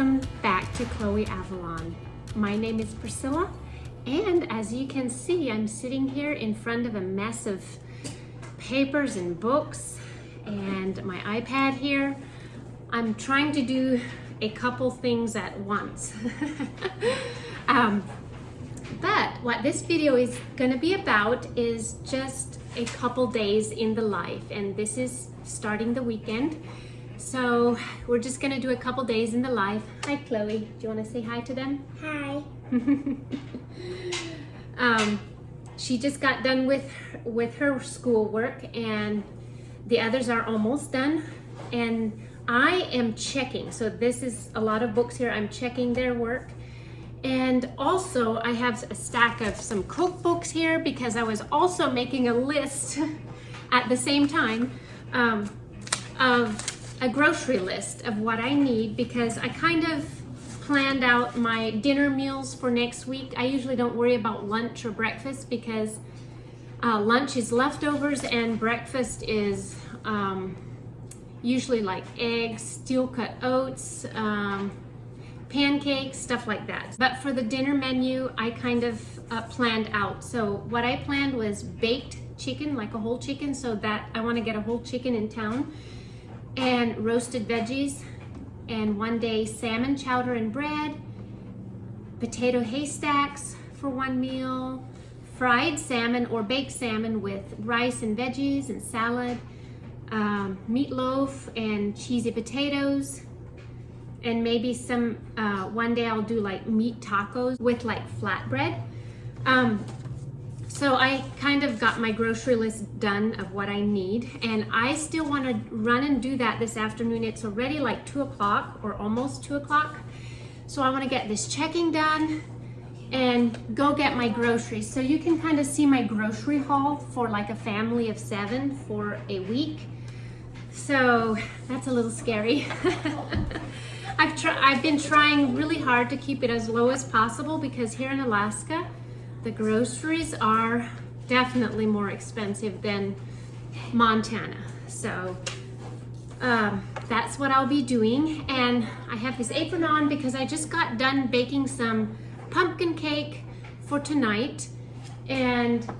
welcome back to Chloe Avalon. My name is Priscilla, and as you can see, I'm sitting here in front of a mess of papers and books and my iPad here. I'm trying to do a couple things at once. But what this video is going to be about is just a couple days in the life, and this is starting the weekend. So we're just going to do a couple days in the life. Hi Chloe, do you want to say hi to them? Hi. She just got done with her schoolwork, and the others are almost done, and I am checking. So this is a lot of books here. I'm checking their work. And also I have a stack of some cookbooks here because I was also making a list at the same time of a grocery list of what I need, because I kind of planned out my dinner meals for next week. I usually don't worry about lunch or breakfast because lunch is leftovers and breakfast is usually like eggs, steel cut oats, pancakes, stuff like that. But for the dinner menu, I kind of planned out. So what I planned was baked chicken, like a whole chicken, so that I want to get a whole chicken in town, and roasted veggies, and one day salmon chowder and bread, potato haystacks for one meal, fried salmon or baked salmon with rice and veggies and salad, meatloaf and cheesy potatoes, and maybe some, one day I'll do like meat tacos with like flatbread. So I kind of got my grocery list done of what I need, and I still want to run and do that this afternoon. It's already like 2 o'clock or almost 2 o'clock. So I want to get this checking done and go get my groceries. So you can kind of see my grocery haul for like a family of 7 for a week. So that's a little scary. I've been trying really hard to keep it as low as possible because here in Alaska, the groceries are definitely more expensive than Montana. So that's what I'll be doing. And I have this apron on because I just got done baking some pumpkin cake for tonight. And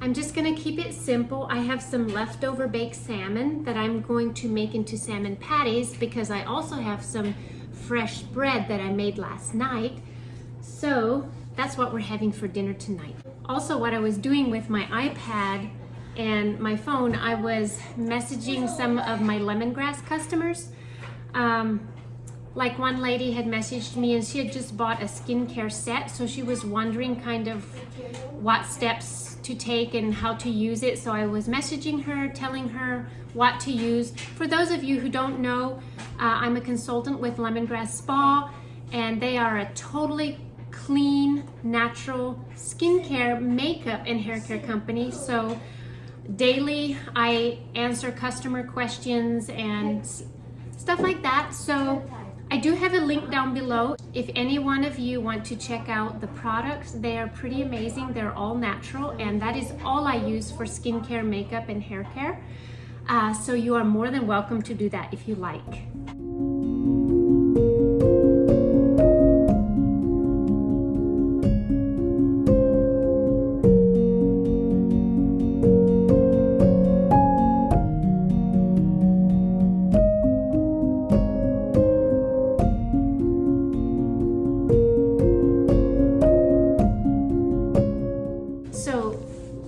I'm just gonna keep it simple. I have some leftover baked salmon that I'm going to make into salmon patties because I also have some fresh bread that I made last night. So that's what we're having for dinner tonight. Also, what I was doing with my iPad and my phone, I was messaging some of my lemongrass customers. Like one lady had messaged me and she had just bought a skincare set, so she was wondering kind of what steps to take and how to use it. So I was messaging her, telling her what to use. For those of you who don't know, I'm a consultant with Lemongrass Spa, and they are a totally clean, natural skincare, makeup, and hair care company. So daily I answer customer questions and stuff like that. So I do have a link down below. If any one of you want to check out the products, they are pretty amazing. They're all natural, and that is all I use for skincare, makeup, and hair care. So you are more than welcome to do that if you like.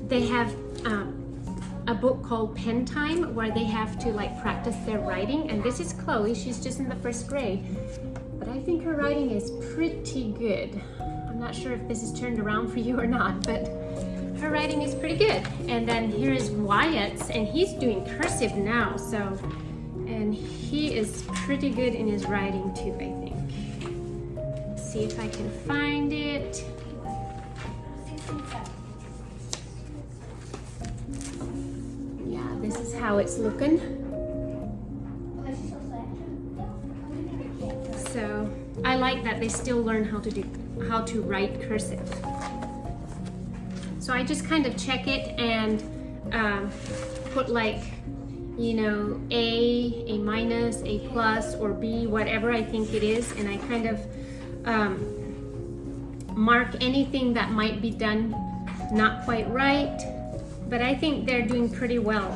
They have a book called Pen Time where they have to like practice their writing, and this is Chloe. She's just in the 1st grade, but I think her writing is pretty good. I'm not sure if this is turned around for you or not, but her writing is pretty good. And then here is Wyatt's, and he's doing cursive now, so, and he is pretty good in his writing too, I think. Let's see if I can find it. This is how it's looking. So I like that they still learn how to write cursive. So I just kind of check it and put like you know, A minus, A plus, or B, whatever I think it is, and I kind of mark anything that might be done not quite right, but I think they're doing pretty well.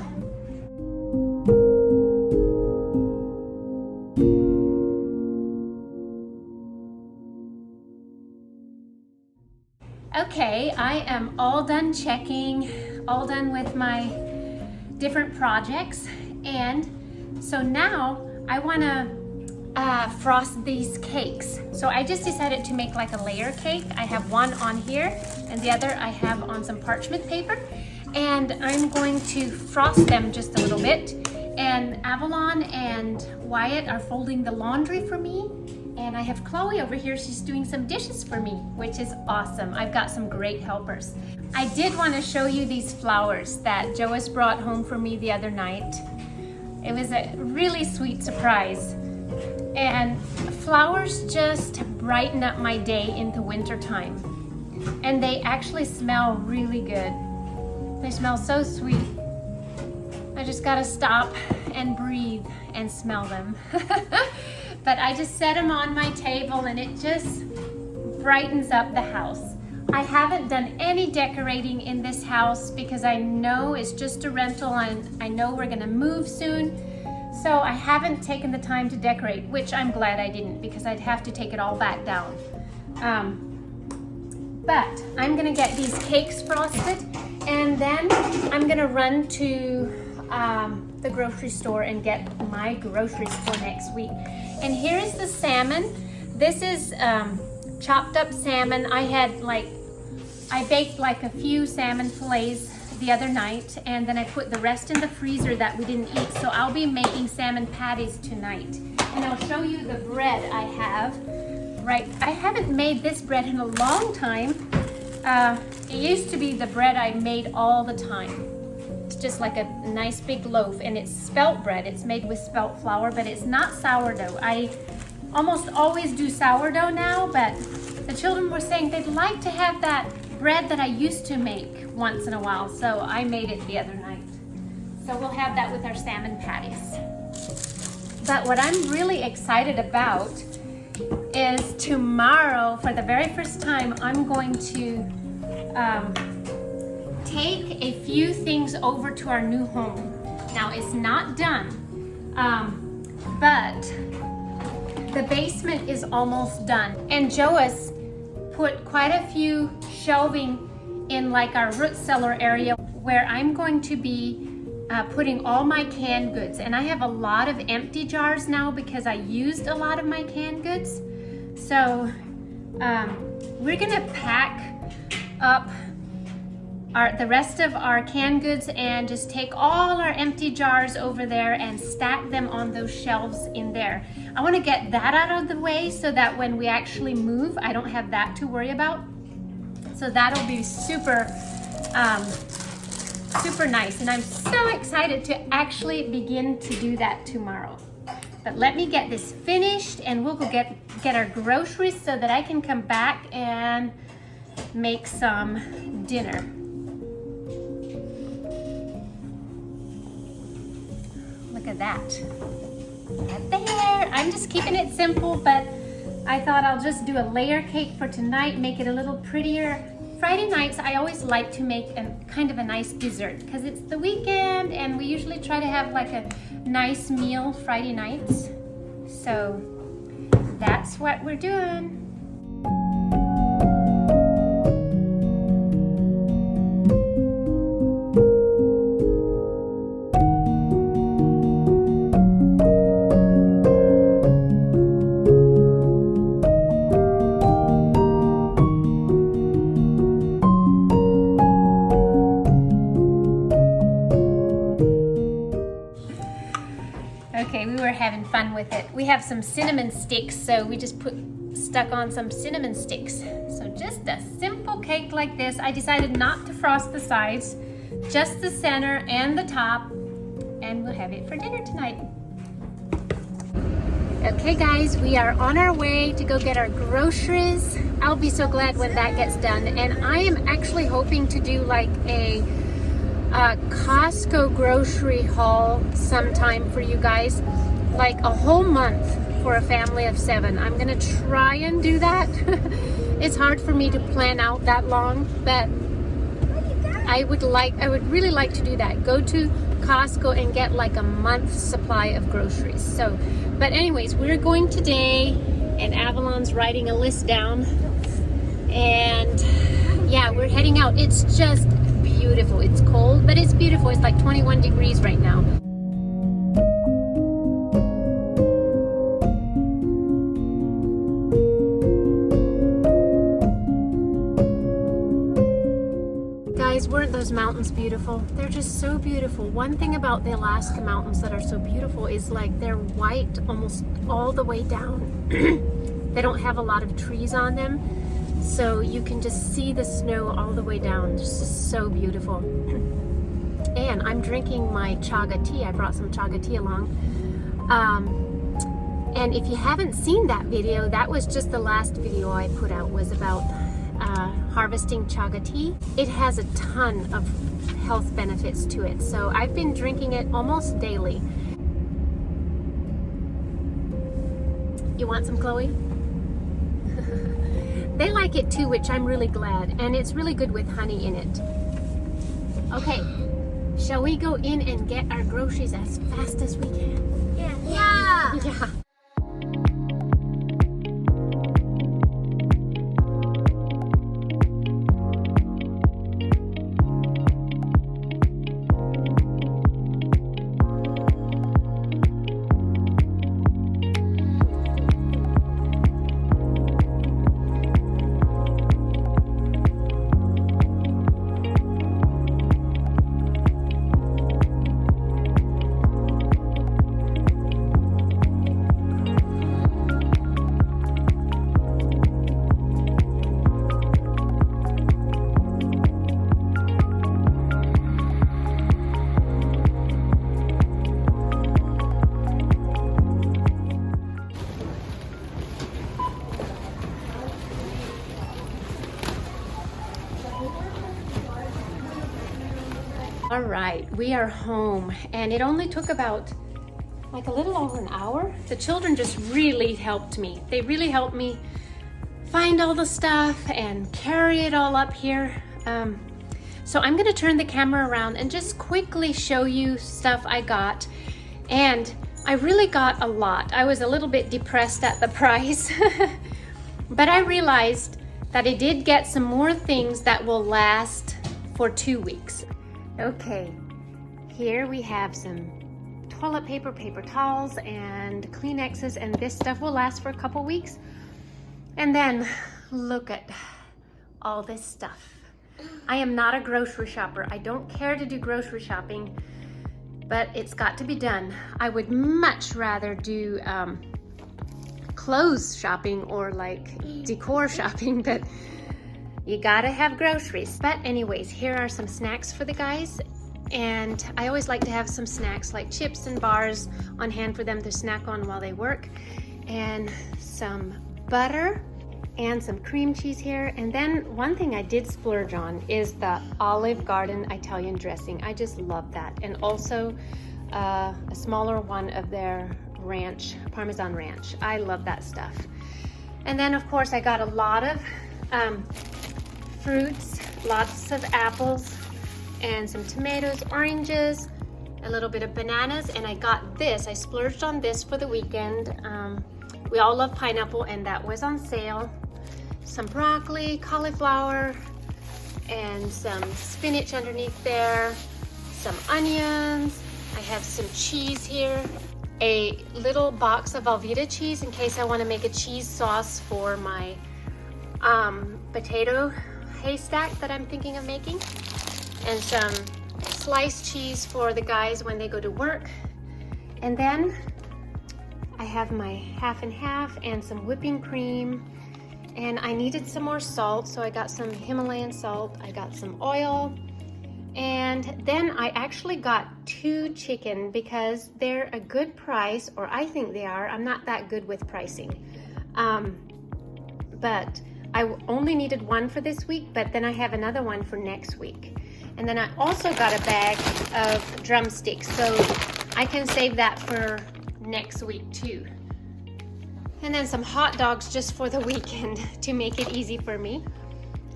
Okay, I am all done checking, all done with my different projects, and so now I want to frost these cakes. So I just decided to make like a layer cake. I have one on here and the other I have on some parchment paper, and I'm going to frost them just a little bit. And Avalon and Wyatt are folding the laundry for me, and I have Chloe over here. She's doing some dishes for me, which is awesome. I've got some great helpers. I did want to show you these flowers that Joas brought home for me the other night. It was a really sweet surprise. And flowers just brighten up my day into winter time. And they actually smell really good. They smell so sweet. I just gotta stop and breathe and smell them. But I just set them on my table and it just brightens up the house. I haven't done any decorating in this house because I know it's just a rental and I know we're gonna move soon. So I haven't taken the time to decorate, which I'm glad I didn't, because I'd have to take it all back down. But I'm gonna get these cakes frosted, and then I'm gonna run to the grocery store and get my groceries for next week. And here is the salmon. This is chopped up salmon. I baked like a few salmon fillets the other night, and then I put the rest in the freezer that we didn't eat. So I'll be making salmon patties tonight. And I'll show you the bread I have. Right, I haven't made this bread in a long time. It used to be the bread I made all the time. It's just like a nice big loaf, and it's spelt bread. It's made with spelt flour, but it's not sourdough. I almost always do sourdough now, but the children were saying they'd like to have that bread that I used to make once in a while, so I made it the other night. So we'll have that with our salmon patties. But what I'm really excited about is tomorrow, for the very first time, I'm going to take a few things over to our new home. Now, it's not done, but the basement is almost done. And Joas put quite a few shelving in like our root cellar area where I'm going to be putting all my canned goods. And I have a lot of empty jars now because I used a lot of my canned goods. So we're gonna pack up the rest of our canned goods and just take all our empty jars over there and stack them on those shelves in there. I want to get that out of the way so that when we actually move, I don't have that to worry about. So that'll be super, super nice. And I'm so excited to actually begin to do that tomorrow. But let me get this finished and we'll go get our groceries so that I can come back and make some dinner. Look at that. Right there. I'm just keeping it simple, but I thought I'll just do a layer cake for tonight, make it a little prettier. Friday nights, I always like to make kind of a nice dessert because it's the weekend and we usually try to have like a nice meal Friday nights. So that's what we're doing. Okay, we were having fun with it. We have some cinnamon sticks, so we just stuck on some cinnamon sticks. So just a simple cake like this. I decided not to frost the sides, just the center and the top, and we'll have it for dinner tonight. Okay guys, we are on our way to go get our groceries. I'll be so glad when that gets done. And I am actually hoping to do like a a Costco grocery haul sometime for you guys, like a whole month for a family of 7. I'm gonna try and do that. It's hard for me to plan out that long, but I would really like to do that. Go to Costco and get like a month's supply of groceries. So, but anyways, we're going today, and Avalon's writing a list down, and yeah, we're heading out. It's just beautiful. It's cold, but it's beautiful. It's like 21 degrees right now. Guys, weren't those mountains beautiful? They're just so beautiful. One thing about the Alaska mountains that are so beautiful is like they're white almost all the way down. They don't have a lot of trees on them, so you can just see the snow all the way down. It's just so beautiful. And I'm drinking my chaga tea. I brought some chaga tea along. And if you haven't seen that video, that was just the last video I put out, was about harvesting chaga tea. It has a ton of health benefits to it, so I've been drinking it almost daily. You want some, Chloe? They like it too, which I'm really glad, and it's really good with honey in it. Okay, shall we go in and get our groceries as fast as we can? Yeah. Yeah. All right, we are home, and it only took about like a little over an hour. The children just really helped me. They really helped me find all the stuff and carry it all up here. So I'm gonna turn the camera around and just quickly show you stuff I got. And I really got a lot. I was a little bit depressed at the price, but I realized that I did get some more things that will last for 2 weeks. Okay, here we have some toilet paper, paper towels, and Kleenexes, and this stuff will last for a couple weeks. And then look at all this stuff. I am not a grocery shopper. I don't care to do grocery shopping, but it's got to be done. I would much rather do clothes shopping or like decor shopping, but you gotta have groceries. But anyways, here are some snacks for the guys. And I always like to have some snacks like chips and bars on hand for them to snack on while they work. And some butter and some cream cheese here. And then one thing I did splurge on is the Olive Garden Italian dressing. I just love that. And also a smaller one of their ranch, Parmesan ranch. I love that stuff. And then of course I got a lot of fruits, lots of apples, and some tomatoes, oranges, a little bit of bananas, and I got this. I splurged on this for the weekend. We all love pineapple, and that was on sale. Some broccoli, cauliflower, and some spinach underneath there, some onions. I have some cheese here, a little box of Velveeta cheese in case I want to make a cheese sauce for my potato haystack that I'm thinking of making, and some sliced cheese for the guys when they go to work. And then I have my half and half and some whipping cream, and I needed some more salt, so I got some Himalayan salt. I got some oil, and then I actually got 2 chicken because they're a good price, or I think they are. I'm not that good with pricing, but I only needed 1 for this week, but then I have another one for next week. And then I also got a bag of drumsticks, so I can save that for next week too. And then some hot dogs just for the weekend to make it easy for me.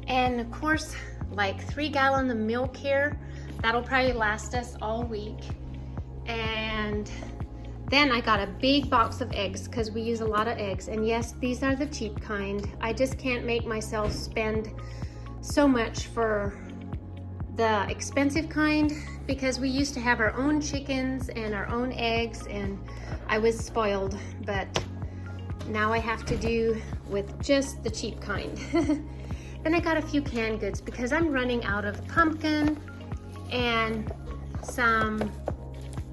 And of course, like 3 gallons of milk here. That'll probably last us all week. And then I got a big box of eggs because we use a lot of eggs. And yes, these are the cheap kind. I just can't make myself spend so much for the expensive kind because we used to have our own chickens and our own eggs, and I was spoiled, but now I have to do with just the cheap kind. Then I got a few canned goods because I'm running out of pumpkin and some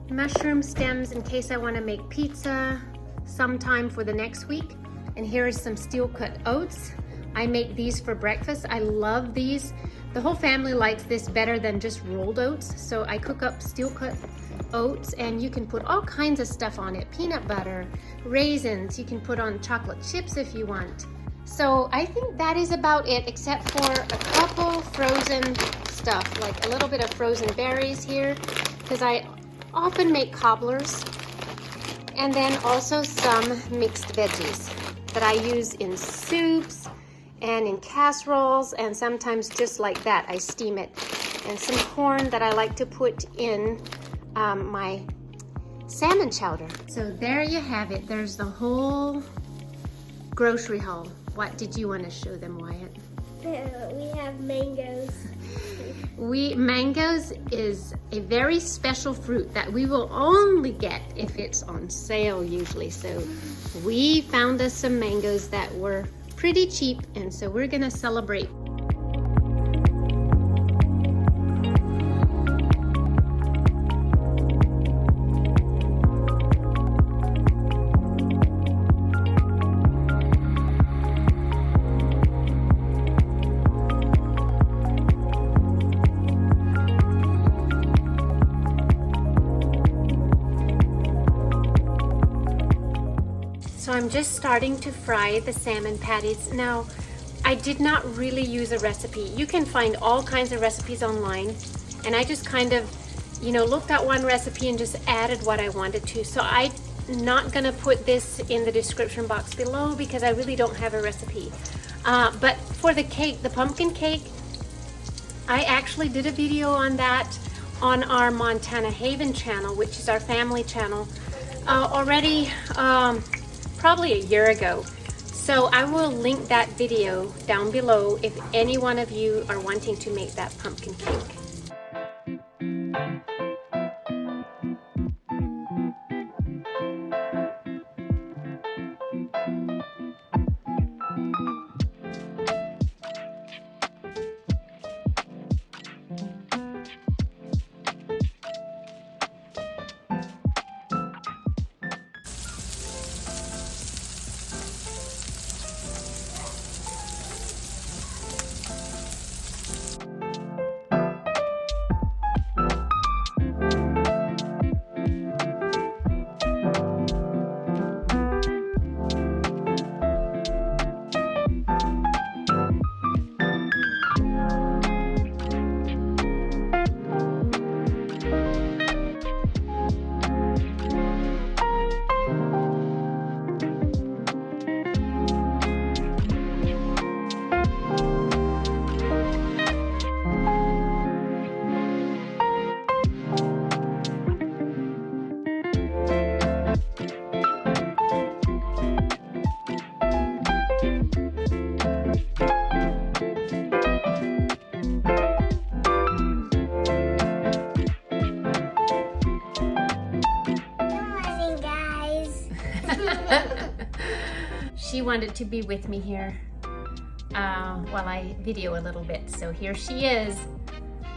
mushroom stems in case I want to make pizza sometime for the next week. And here is some steel cut oats. I make these for breakfast. I love these. The whole family likes this better than just rolled oats. So I cook up steel cut oats, and you can put all kinds of stuff on it. Peanut butter, raisins, you can put on chocolate chips if you want. So I think that is about it, except for a couple frozen stuff, like a little bit of frozen berries here, because I often make cobblers, and then also some mixed veggies that I use in soups and in casseroles, and sometimes just like that I steam it, and some corn that I like to put in my salmon chowder. So there you have it. There's the whole grocery haul. What did you want to show them, Wyatt? We have mangoes. Mangoes is a very special fruit that we will only get if it's on sale usually. So we found us some mangoes that were pretty cheap, and so we're gonna celebrate. So I'm just starting to fry the salmon patties. Now, I did not really use a recipe. You can find all kinds of recipes online, and I just kind of, looked at one recipe and just added what I wanted to. So I'm not gonna put this in the description box below because I really don't have a recipe. But for the cake, the pumpkin cake, I actually did a video on that on our Montana Haven channel, which is our family channel, already probably a year ago. So I will link that video down below if any one of you are wanting to make that pumpkin cake. She wanted to be with me here while I video a little bit. So here she is,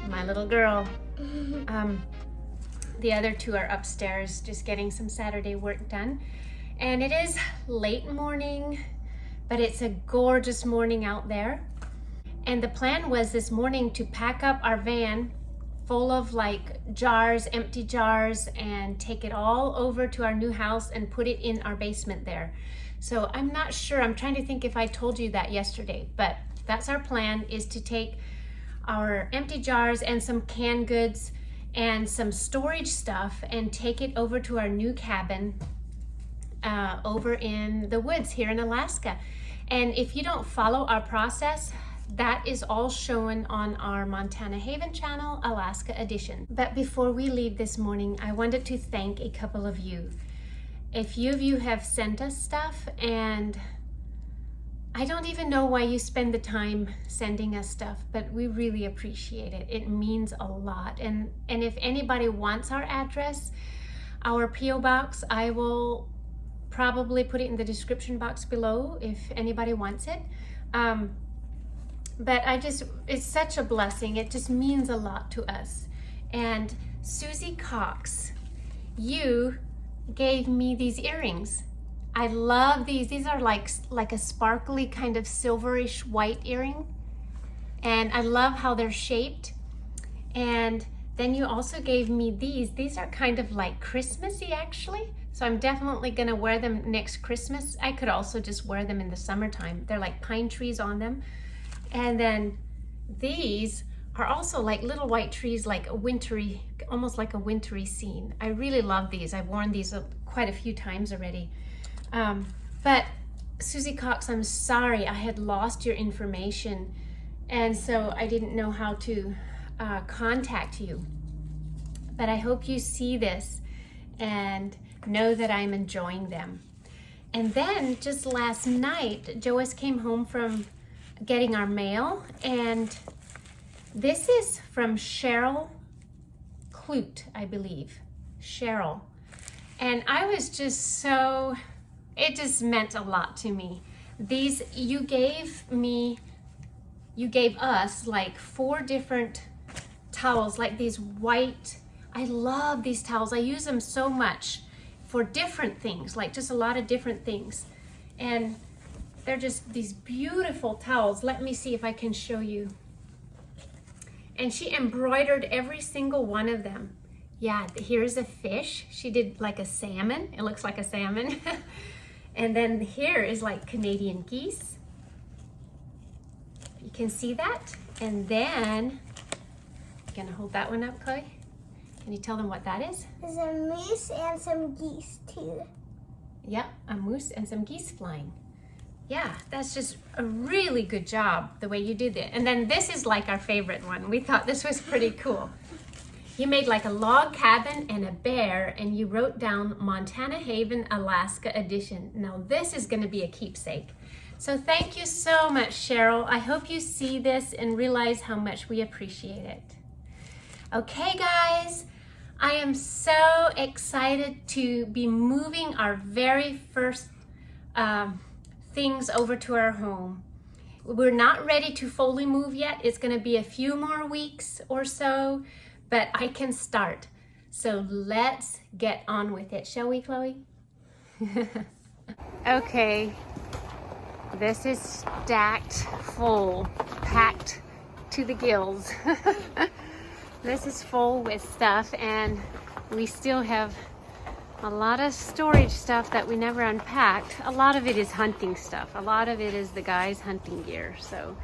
my little girl. The other two are upstairs just getting some Saturday work done. And it is late morning, but it's a gorgeous morning out there. And the plan was this morning to pack up our van full of like jars, empty jars, and take it all over to our new house and put it in our basement there. So I'm not sure, I'm trying to think if I told you that yesterday, but that's our plan, is to take our empty jars and some canned goods and some storage stuff and take it over to our new cabin over in the woods here in Alaska. And if you don't follow our process, that is all shown on our Montana Haven channel, Alaska edition. But before we leave this morning, I wanted to thank a couple of you. A few of you have sent us stuff, and I don't even know why you spend the time sending us stuff, but we really appreciate it. It means a lot. And if anybody wants our address, our P.O. box, I will probably put it in the description box below if anybody wants it. But it's such a blessing. It just means a lot to us. And Susie Cox, you gave me these earrings. I love these. These are like a sparkly kind of silverish white earring. And I love how they're shaped. And then you also gave me these. These are kind of like Christmassy actually. So I'm definitely gonna wear them next Christmas. I could also just wear them in the summertime. They're like pine trees on them. And then these are also like little white trees, like a wintry, almost like a wintry scene. I really love these. I've worn these quite a few times already. But Susie Cox, I'm sorry, I had lost your information. And so I didn't know how to contact you. But I hope you see this and know that I'm enjoying them. And then just last night, Joas came home from getting our mail, and this is from Cheryl Clute, I believe. Cheryl. And I was just so, it just meant a lot to me. These, you gave us like 4 different towels, like these white, I love these towels. I use them so much for different things, like just a lot of different things. And they're just these beautiful towels. Let me see if I can show you. And she embroidered every single one of them. Yeah, here's a fish. She did like a salmon. It looks like a salmon. And then here is like Canadian geese. You can see that. And then, you gonna hold that one up, Chloe? Can you tell them what that is? There's a moose and some geese too. Yep, a moose and some geese flying. Yeah, that's just a really good job, the way you did it. And then this is like our favorite one. We thought this was pretty cool. You made like a log cabin and a bear, and you wrote down Montana Haven, Alaska edition. Now this is gonna be a keepsake. So thank you so much, Cheryl. I hope you see this and realize how much we appreciate it. Okay, guys, I am so excited to be moving our very first things over to our home. We're not ready to fully move yet. It's gonna be a few more weeks or so, but I can start. So let's get on with it, shall we, Chloe? Okay, this is stacked full, packed to the gills. This is full with stuff, and we still have a lot of storage stuff that we never unpacked. A lot of it is hunting stuff. A lot of it is the guys' hunting gear. So,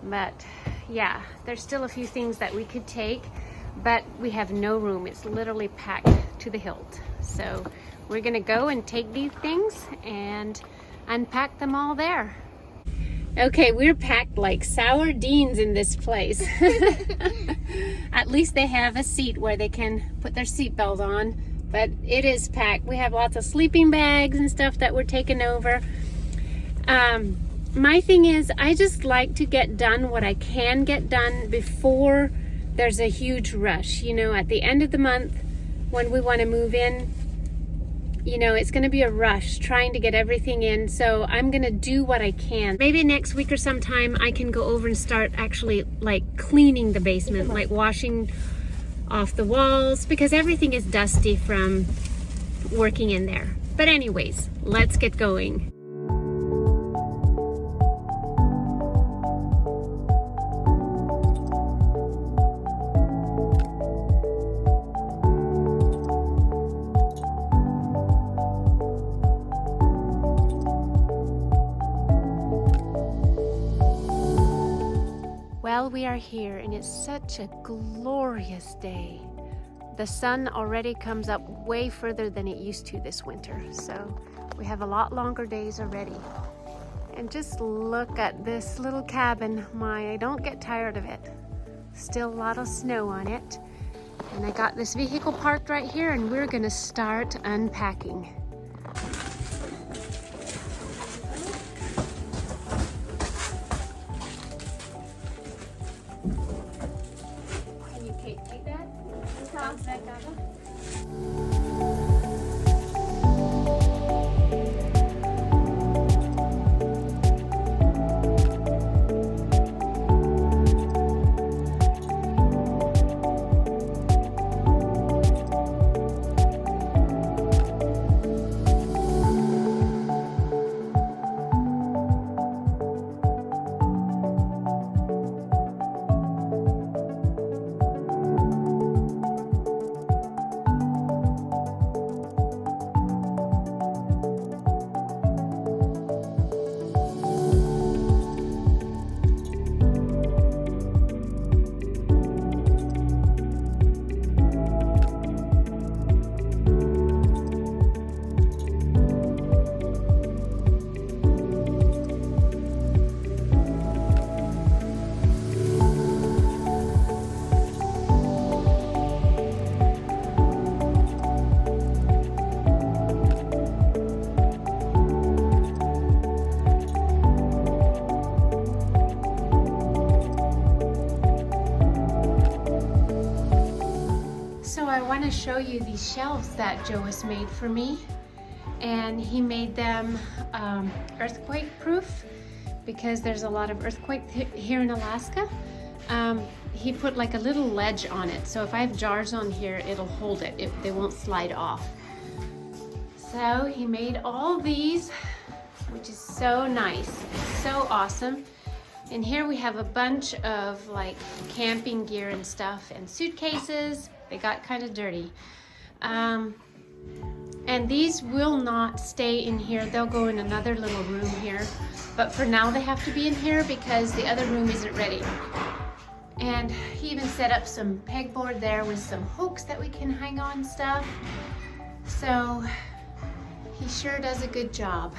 but yeah, there's still a few things that we could take, but we have no room. It's literally packed to the hilt. So we're gonna go and take these things and unpack them all there. Okay, we're packed like sardines in this place. At least they have a seat where they can put their seatbelt on. But it is packed. We have lots of sleeping bags and stuff that we're taking over. My thing is, I just like to get done what I can get done before there's a huge rush. You know, at the end of the month, when we want to move in, you know, it's going to be a rush trying to get everything in. So I'm going to do what I can. Maybe next week or sometime I can go over and start actually like cleaning the basement, like washing off the walls, because everything is dusty from working in there. But anyways, let's get going. Well, we are here and it's such a glorious day. The sun already comes up way further than it used to this winter, so we have a lot longer days already. And just look at this little cabin. I don't get tired of it. Still a lot of snow on it. And I got this vehicle parked right here and we're gonna start unpacking. Can you take that? Bounce that gobble? I want to show you these shelves that Joe has made for me, and he made them earthquake proof because there's a lot of earthquake here in Alaska. He put like a little ledge on it, so if I have jars on here it'll hold it, they won't slide off. So he made all these, which is so nice, so awesome. And here we have a bunch of like camping gear and stuff and suitcases. They got kind of dirty. And these will not stay in here. They'll go in another little room here. But for now they have to be in here because the other room isn't ready. And he even set up some pegboard there with some hooks that we can hang on stuff. So he sure does a good job.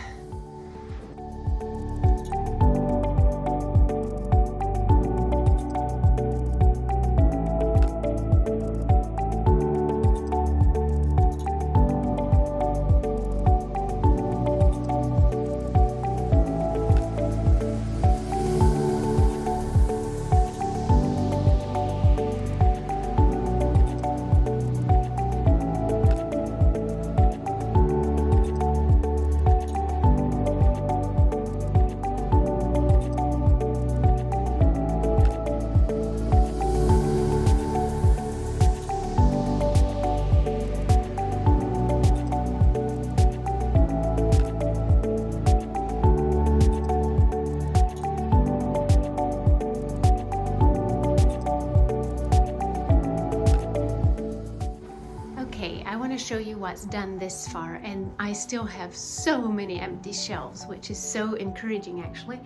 Show you what's done this far, and I still have so many empty shelves, which is so encouraging actually.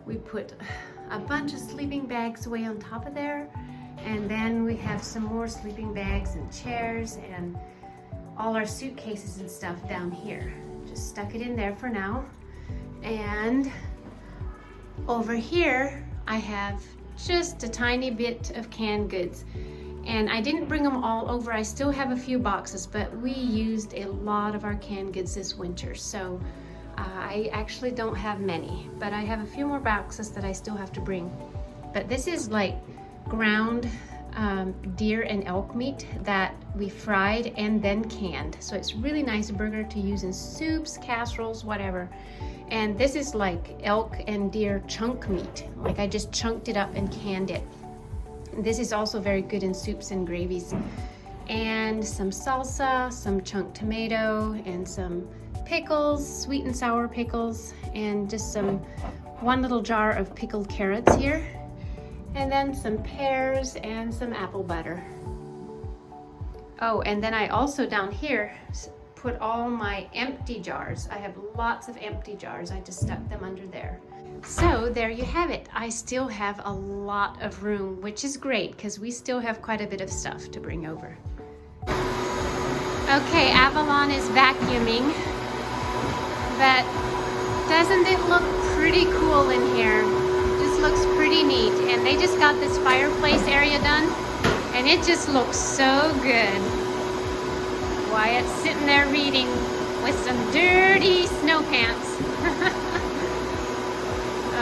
We put a bunch of sleeping bags away on top of there, and then we have some more sleeping bags and chairs and all our suitcases and stuff down here. Just stuck it in there for now. And over here I have just a tiny bit of canned goods. And I didn't bring them all over. I still have a few boxes, but we used a lot of our canned goods this winter. So I actually don't have many, but I have a few more boxes that I still have to bring. But this is like ground deer and elk meat that we fried and then canned. So it's really nice burger to use in soups, casseroles, whatever. And this is like elk and deer chunk meat. Like I just chunked it up and canned it. This is also very good in soups and gravies. And some salsa, some chunk tomato, and some pickles, sweet and sour pickles, and just one little jar of pickled carrots here. And then some pears and some apple butter. Oh, and then I also down here put all my empty jars. I have lots of empty jars. I just stuck them under there. So there you have it. I still have a lot of room, which is great because we still have quite a bit of stuff to bring over. Okay, Avalon is vacuuming, but doesn't it look pretty cool in here? Just looks pretty neat. And they just got this fireplace area done, and it just looks so good. Wyatt's sitting there reading with some dirty snow pants.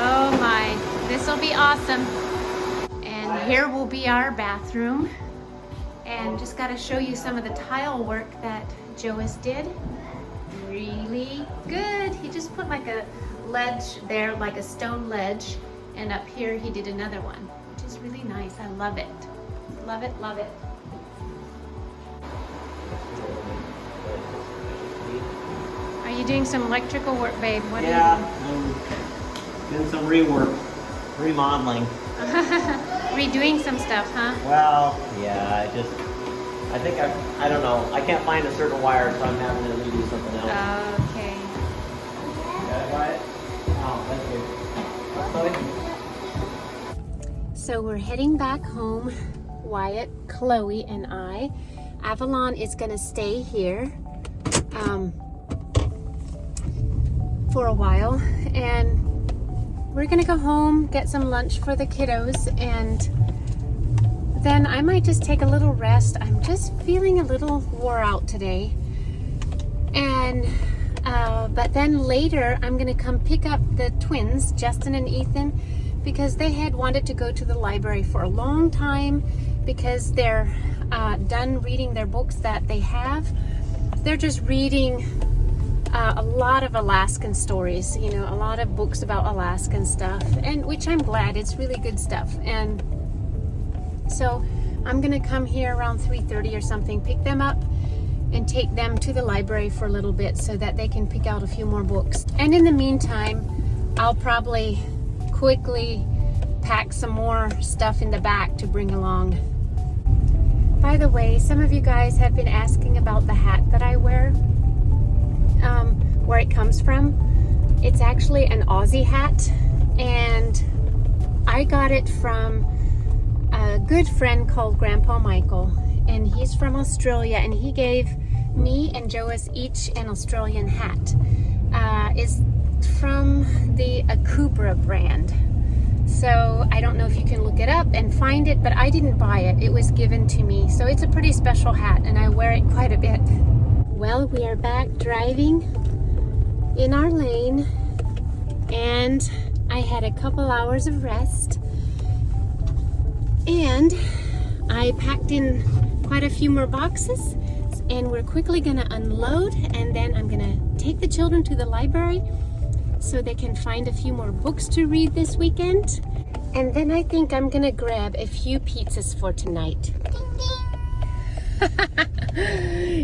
Oh my, this will be awesome. And here will be our bathroom. And just got to show you some of the tile work that Joas did. Really good. He just put like a ledge there, like a stone ledge. And up here he did another one, which is really nice. I love it. Love it, love it. Are you doing some electrical work, babe? What yeah, I'm doing some rework, remodeling. Redoing some stuff, huh? Well, yeah, I think I don't know. I can't find a certain wire, so I'm having to redo something else. Okay. You got it, Wyatt? Oh, thank you. So we're heading back home, Wyatt, Chloe, and I. Avalon is gonna stay here for a while, and we're gonna go home, get some lunch for the kiddos, and then I might just take a little rest. I'm just feeling a little wore out today. And but then later I'm gonna come pick up the twins, Justin and Ethan, because they had wanted to go to the library for a long time because they're done reading their books that they have. They're just reading a lot of Alaskan stories, you know, a lot of books about Alaskan stuff, and which I'm glad, it's really good stuff. And so I'm gonna come here around 3:30 or something, pick them up and take them to the library for a little bit so that they can pick out a few more books. And in the meantime, I'll probably quickly pack some more stuff in the back to bring along. By the way, some of you guys have been asking about the hat that I wear, where it comes from. It's actually an Aussie hat, and I got it from a good friend called Grandpa Michael, and he's from Australia, and he gave me and Joas each an Australian hat. It's from the Akubra brand. So I don't know if you can look it up and find it, but I didn't buy it. It was given to me. So it's a pretty special hat, and I wear it quite a bit. Well, we are back driving in our lane, and I had a couple hours of rest, and I packed in quite a few more boxes, and we're quickly gonna unload, and then I'm gonna take the children to the library so they can find a few more books to read this weekend. And then I think I'm gonna grab a few pizzas for tonight.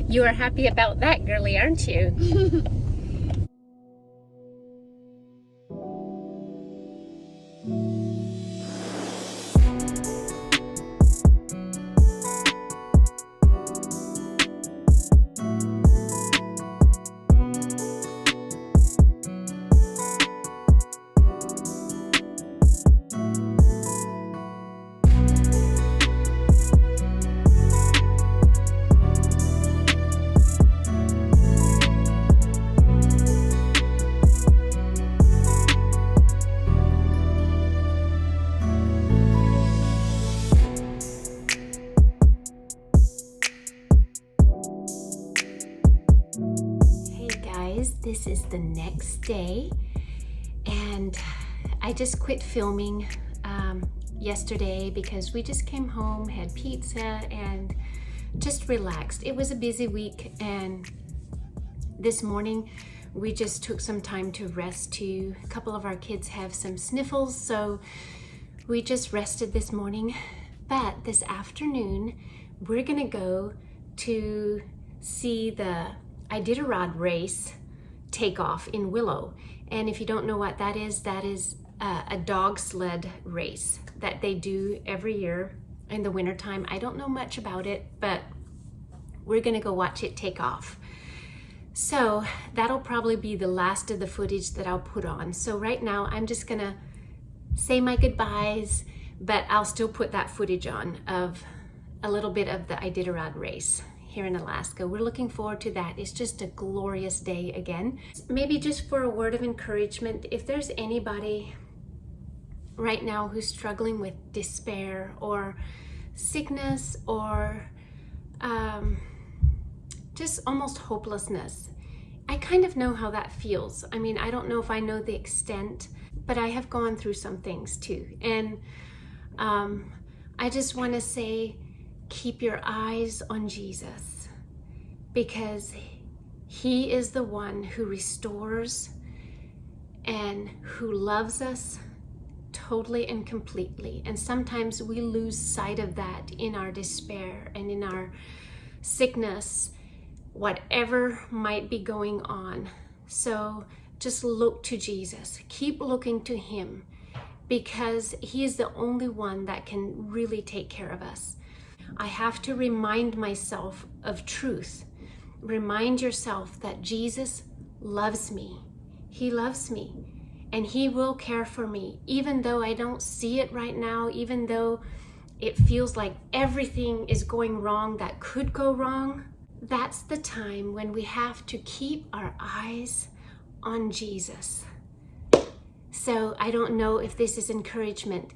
You are happy about that, girly, aren't you? This is the next day, and I just quit filming yesterday because we just came home, had pizza, and just relaxed. It was a busy week, and this morning we just took some time to rest too. A couple of our kids have some sniffles, so we just rested this morning. But this afternoon we're gonna go to see the Iditarod race take off in Willow. And if you don't know what that is a dog sled race that they do every year in the wintertime. I don't know much about it, but we're gonna go watch it take off. So that'll probably be the last of the footage that I'll put on. So right now I'm just gonna say my goodbyes, but I'll still put that footage on of a little bit of the Iditarod race here in Alaska. We're looking forward to that. It's just a glorious day again. Maybe just for a word of encouragement, if there's anybody right now who's struggling with despair or sickness or just almost hopelessness, I kind of know how that feels. I mean, I don't know if I know the extent, but I have gone through some things too. And I just want to say, keep your eyes on Jesus, because he is the one who restores and who loves us totally and completely. And sometimes we lose sight of that in our despair and in our sickness, whatever might be going on. So just look to Jesus. Keep looking to him, because he is the only one that can really take care of us. I have to remind myself of truth. Remind yourself that Jesus loves me. He loves me, and he will care for me, even though I don't see it right now, even though it feels like everything is going wrong that could go wrong. That's the time when we have to keep our eyes on Jesus. So I don't know if this is encouragement.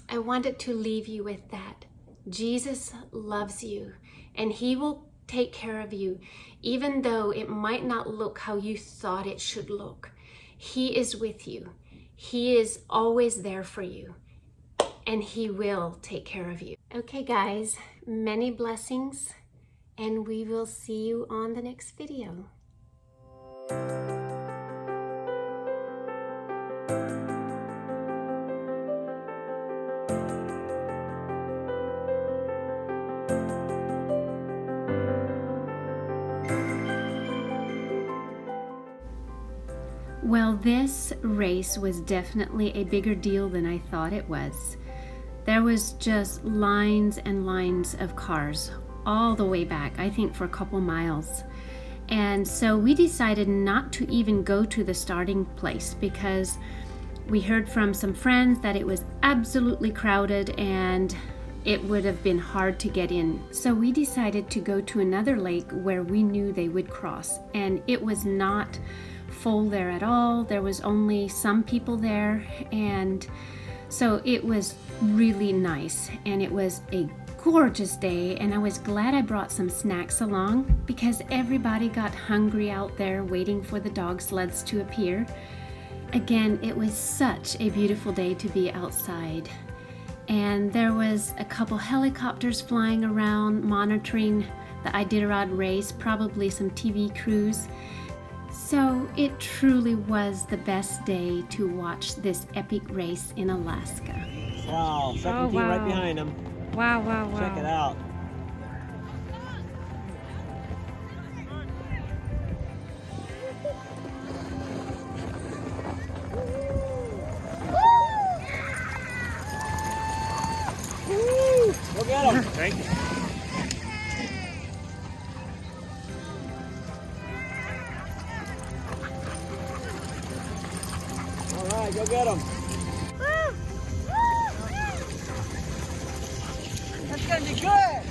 I wanted to leave you with that. Jesus loves you, and he will take care of you, even though it might not look how you thought it should look. He is with you. He is always there for you, and he will take care of you. Okay, guys, many blessings, and we will see you on the next video. Well, this race was definitely a bigger deal than I thought it was. There was just lines and lines of cars all the way back, I think for a couple miles. And so we decided not to even go to the starting place, because we heard from some friends that it was absolutely crowded and it would have been hard to get in. So we decided to go to another lake where we knew they would cross, and it was not full there at all. There was only some people there, and so it was really nice, and it was a gorgeous day, and I was glad I brought some snacks along, because everybody got hungry out there waiting for the dog sleds to appear. Again, it was such a beautiful day to be outside, and there was a couple helicopters flying around monitoring the Iditarod race, probably some TV crews. So it truly was the best day to watch this epic race in Alaska. Wow, second team right behind them. Wow, wow, wow. Check it out. Go get them. Thank you. All right, go get them. That's gonna be good.